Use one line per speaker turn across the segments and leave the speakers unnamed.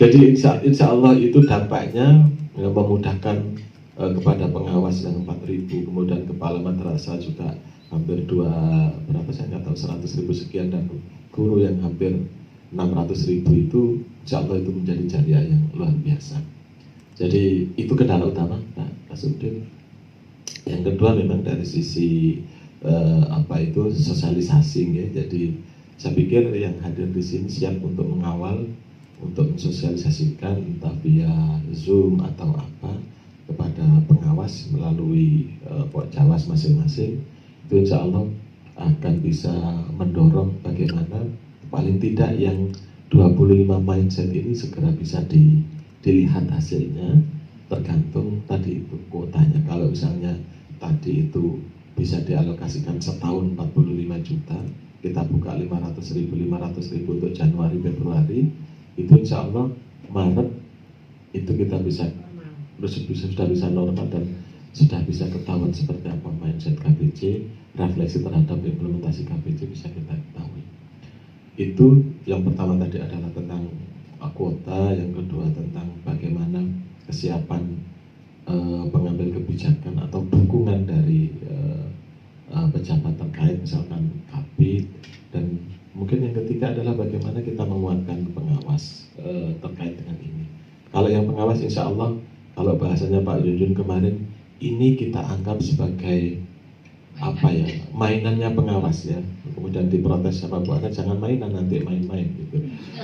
Jadi insya Allah itu dampaknya memudahkan kepada pengawas yang 4.000, kemudian kepala madrasah juga hampir berapa saya nggak tahu 100.000 sekian, dan guru yang hampir 600.000 itu insya Allah itu menjadi jariah yang luar biasa. Jadi itu kendala utama Pak Kasudin. Yang kedua memang dari sisi sosialisasi ya. Jadi saya pikir yang hadir di sini siap untuk mengawal, untuk mensosialisasikan entah via Zoom atau apa kepada pengawas melalui Pokjawas masing-masing. Itu insya Allah akan bisa mendorong bagaimana paling tidak yang 25 mindset ini segera bisa dilihat hasilnya, tergantung tadi itu kuotanya. Kalau misalnya tadi itu bisa dialokasikan setahun 45 juta, kita buka 500.000 untuk Januari Februari, itu insya Allah Maret itu kita sudah bisa normal dan sudah bisa ketahuan seperti apa mindset KBC, refleksi terhadap implementasi KBC bisa kita ketahui. Itu yang pertama tadi adalah tentang kuota, yang kedua tentang bagaimana kesiapan pengambil kebijakan atau dukungan dari pejabat terkait, misalkan Kabid, dan mungkin yang ketiga adalah bagaimana kita menguatkan pengawas terkait dengan ini. Kalau yang pengawas insya Allah, kalau bahasanya Pak Yunjun kemarin, ini kita anggap sebagai mainannya pengawas ya. Kemudian diprotes sama Bu Ana, jangan mainan nanti main-main gitu.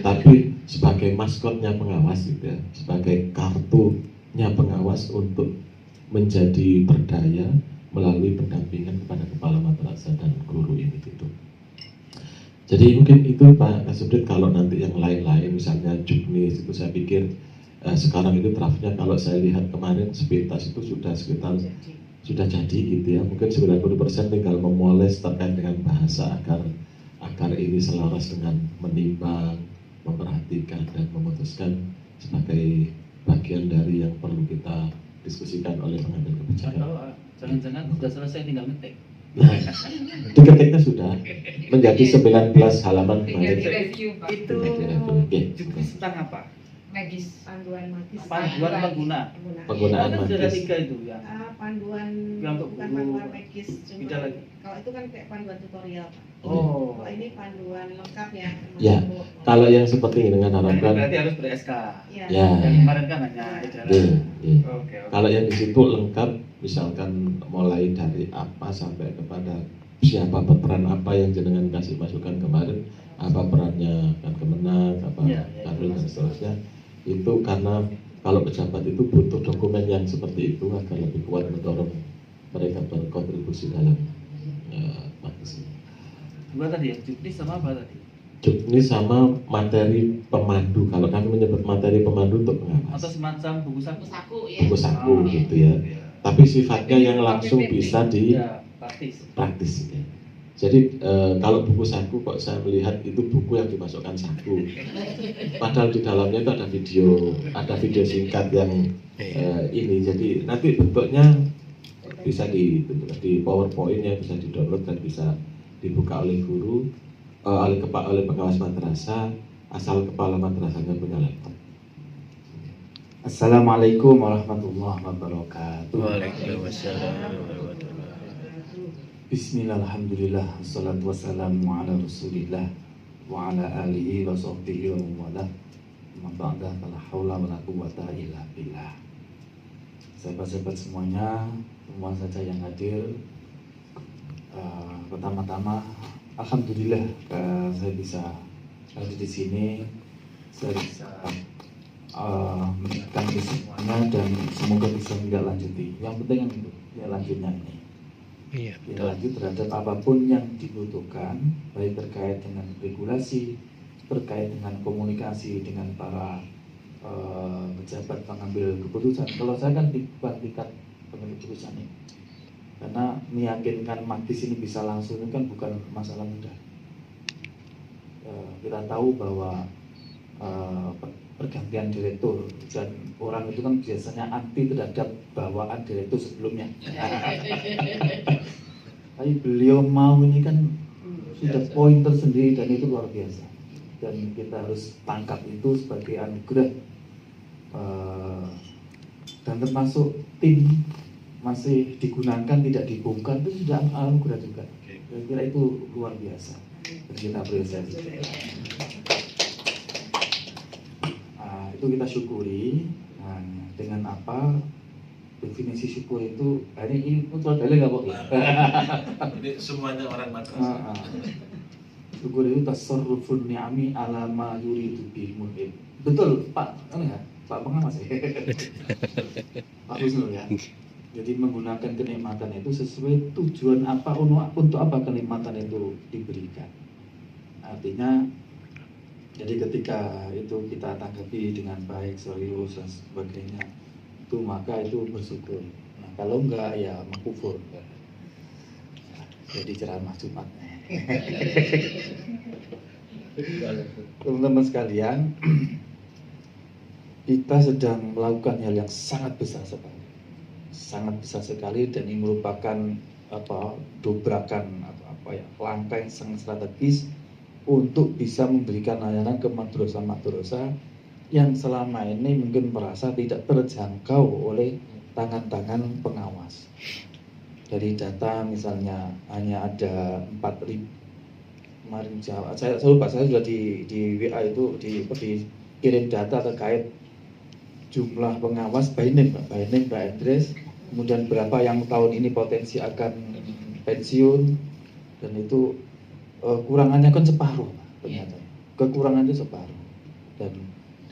Tapi sebagai maskotnya pengawas gitu ya, sebagai kartunya pengawas untuk menjadi berdaya melalui pendampingan kepada kepala madrasah dan guru ini gitu. Jadi mungkin itu Pak Kasudin. Kalau nanti yang lain-lain misalnya Juknis itu saya pikir sekarang itu draftnya kalau saya lihat kemarin sepintas itu sudah sudah jadi gitu ya. Mungkin 90% tinggal memoles terkait dengan bahasa agar ini selaras dengan menimbang, memperhatikan dan memutuskan sebagai bagian dari yang perlu kita diskusikan oleh pengambil kebijakan.
Kalau jangan-jangan sudah selesai tinggal ngetik.
Nah, diketiknya sudah menjadi 19 halaman kemarin.
Itu Juknis tentang apa?
Magis, panduan magis.
Panduan pengguna.
Penggunaan
Kan sudah
magis.
3 itu ya.
Panduan
Yang untuk
bukan
guru,
panduan magis,
beda lagi.
kalau itu kan kayak panduan tutorial Pak.
Oh.
Kalau ini panduan lengkap ya.
Ya, kalau yang seperti ini dengan harapan
Berarti harus ber-SK.
Ya.
ya.
Yang kemarin kan hanya edaran.
Iya.
Oke.
Kalau yang di situ lengkap, misalkan mulai dari apa sampai kepada siapa berperan apa yang jenengan kasih masukan kemarin, apa perannya kan Kemenag, apa Kadril dan seterusnya. Itu karena kalau pejabat itu butuh dokumen yang seperti itu agar lebih kuat mendorong mereka berkontribusi dalam magis.
Dua tadi ya, Juknis sama apa tadi?
Juknis sama materi pemandu. Kalau kami menyebut materi pemandu untuk
Atau
pengawas,
semacam buku saku?
Saku ya.
buku saku gitu ya. Tapi sifatnya yang langsung bisa
Ya, praktis.
praktis ya. Jadi kalau buku saku kok saya melihat itu buku yang dimasukkan saku. Padahal di dalamnya itu ada video singkat yang ini. Jadi nanti bentuknya bisa di PowerPoint ya, bisa di-download dan bisa dibuka oleh guru, oleh pengawas madrasah, asal kepala madrasahnya punya laptop.
Assalamualaikum warahmatullahi wabarakatuh.
Waalaikumsalam.
Bismillah, alhamdulillah, wassalatu wassalamu ala rasulillah wa ala alihi wa sahbihi wa wala. Maba'da fala haula wa la quwwata illa billah. Sahabat-sahabat semuanya, semua saja yang hadir, pertama-tama alhamdulillah saya bisa hadir di sini. Saya bisa mengingatkan semuanya dan semoga bisa menindaklanjuti. Yang penting kan itu, ya lanjutnya ini.
Iya,
Lanjut terhadap apapun yang dibutuhkan, baik terkait dengan regulasi, terkait dengan komunikasi dengan para pejabat pengambil keputusan. Kalau saya kan di tingkat pengambil keputusan ini, karena meyakinkan magis ini bisa langsung itu kan bukan masalah mudah. Kita tahu bahwa pergantian direktur dan orang itu kan biasanya anti terhadap bawaan direktur sebelumnya. Tapi beliau mau ini kan sudah poin tersendiri dan itu luar biasa. dan kita harus tangkap itu sebagai anugerah. Dan termasuk tim masih digunakan, tidak dibongkar, itu sudah anugerah juga. Saya kira itu luar biasa dan kita apresiasi. Itu kita syukuri. Nah, dengan apa definisi syukur itu? Ini muncul dalil nggak Pak?
Ini semuanya orang madrasah.
Syukur itu tasarrufun ni'ami ala ma yuridu bil mu'min. Betul Pak, ya? Pak pengawas ya. Pak Husnul ya. Jadi menggunakan kenikmatan itu sesuai tujuan apa, untuk apa kenikmatan itu diberikan. Artinya, jadi ketika itu kita tanggapi dengan baik, serius dan sebagainya, itu maka itu bersyukur. Nah, kalau enggak ya mengkufur. Jadi ceramah Jumat. Teman-teman sekalian, kita sedang melakukan hal yang sangat besar sekali, dan ini merupakan dobrakan langkah yang sangat strategis untuk bisa memberikan layanan ke madrasah-madrasah yang selama ini mungkin merasa tidak terjangkau oleh tangan-tangan pengawas. Dari data misalnya hanya ada 4.000 kemarin saya lupa, saya sudah di WA itu dikirim data terkait jumlah pengawas by name, by address, kemudian berapa yang tahun ini potensi akan pensiun, dan itu kurangannya kan separuh ternyata. Kekurangannya separuh. Dan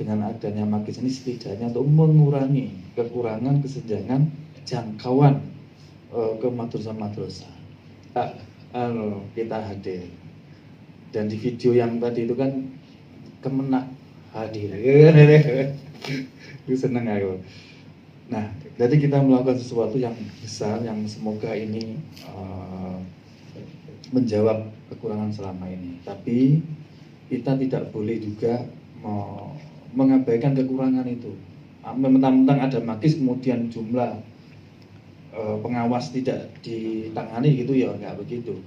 dengan adanya magis ini setidaknya untuk mengurangi kekurangan kesenjangan jangkauan ke madrasah-madrasah. Kita hadir. Dan di video yang tadi itu kan Kemenak hadir. Itu seneng aku. Nah, jadi kita melakukan sesuatu yang besar yang semoga ini menjawab kekurangan selama ini. Tapi kita tidak boleh juga mengabaikan kekurangan itu. Mentang-mentang ada magis kemudian jumlah pengawas tidak ditangani gitu ya, nggak begitu.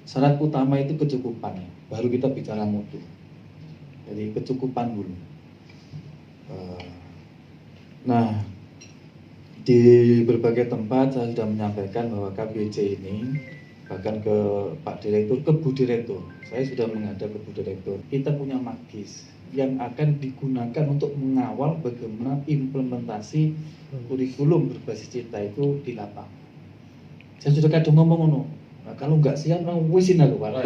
Syarat utama itu kecukupan, baru kita bicara mutu. Jadi kecukupan dulu. Nah, di berbagai tempat saya sudah menyampaikan bahwa KBC ini, bahkan ke Pak Direktur, ke Bu Direktur, saya sudah menghadap ke Bu Direktur. Kita punya magis yang akan digunakan untuk mengawal bagaimana implementasi kurikulum berbasis cita itu di lapangan. Saya sudah kadang ngomong, nah, kalau nggak siap, wisin aku Pak.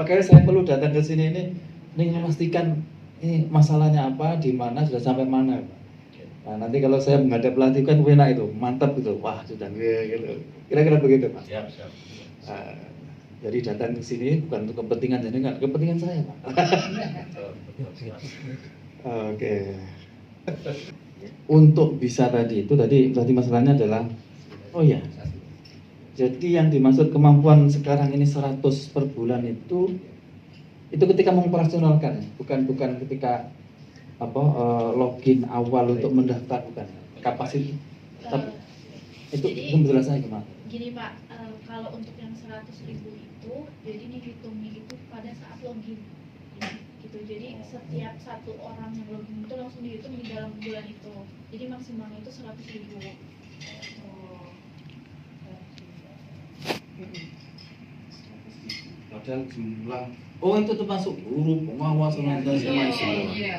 Makanya saya perlu datang ke sini ini memastikan ini masalahnya apa, di mana, sudah sampai mana Pak. Nah, nanti kalau saya menghadap pelatih kan enak itu, mantap gitu, wah sudah gitu. Kira-kira begitu Pak.
Siap.
Jadi datang ke sini bukan untuk kepentingan jenengan, kepentingan saya Pak. Oke. Untuk bisa tadi masalahnya adalah, oh ya, jadi yang dimaksud kemampuan sekarang ini 100 per bulan itu ketika mengoperasionalkan, bukan ketika login awal untuk mendaftar, bukan kapasitas. Itu penjelasannya gimana?
Gini Pak, kalau untuk yang 100.000 itu, jadi dihitungnya itu pada saat login, gitu. Jadi setiap satu orang yang login itu langsung dihitung di dalam bulan itu. Jadi maksimalnya itu 100.000.
Padahal jumlah, itu termasuk guru, pengawas,
Iya.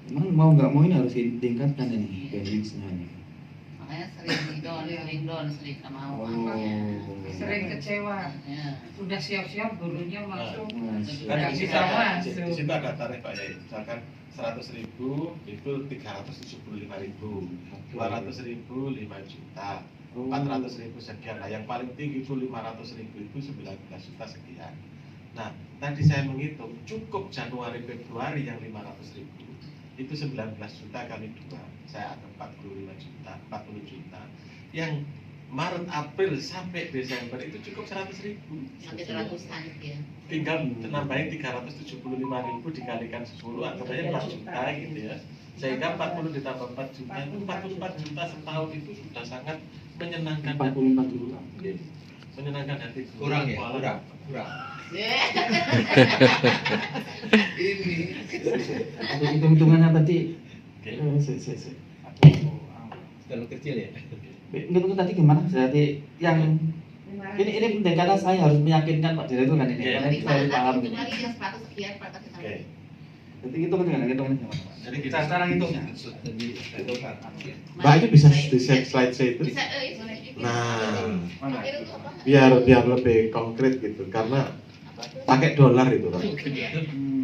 Memang mau nggak mau ini harus ditingkatkan ini benefitnya ini.
Makanya sering don, sering nggak mau.
Sering kecewa.
Ya.
Sudah siap-siap gurunya masuk.
Kan
Nggak
di situ
bisa
ada,
masuk.
di situ ada tarif Pak ya. Misalkan 100.000 itu 375.000, 200.000 5 juta, 400.000 sekian. Nah, yang paling tinggi itu 500.000 itu 19 juta sekian. Nah, tadi saya menghitung cukup Januari Februari yang 500.000 itu 19 juta kali 2, saya ada 40 juta. Yang Maret, April sampai Desember itu cukup 100.000.
Sampai 100-an ya.
Tinggal nambahin 375.000 dikalikan 10 atau 4 juta gitu ya. Sehingga 40 ditambah 4 juta itu 44 juta setahun, itu sudah sangat menyenangkan.
44 juta.
menyenangkan hati.
Kurang ya? Kurang. Ini.
Untuk hitung-hitungannya tadi.
Terlalu kecil ya?
Hitung tadi gimana? Berarti yang ini penting karena saya harus meyakinkan Pak Direktur kan ini.
Iya.
Karena kita harus paham
Itu
ini.
lagi yang 100 sekian, 400 sekian.
Oke.
Jadi hitungnya gimana Pak?
Jadi
Kita sekarang hitungnya.
Jadi hitungkan.
Mbak ini bisa di share slide saya itu.
Bisa, boleh.
Nah,
Mana?
Akhirnya itu apa?
biar lebih konkret gitu karena
Apa tuh?
pakai dolar itu kan.
Hmm.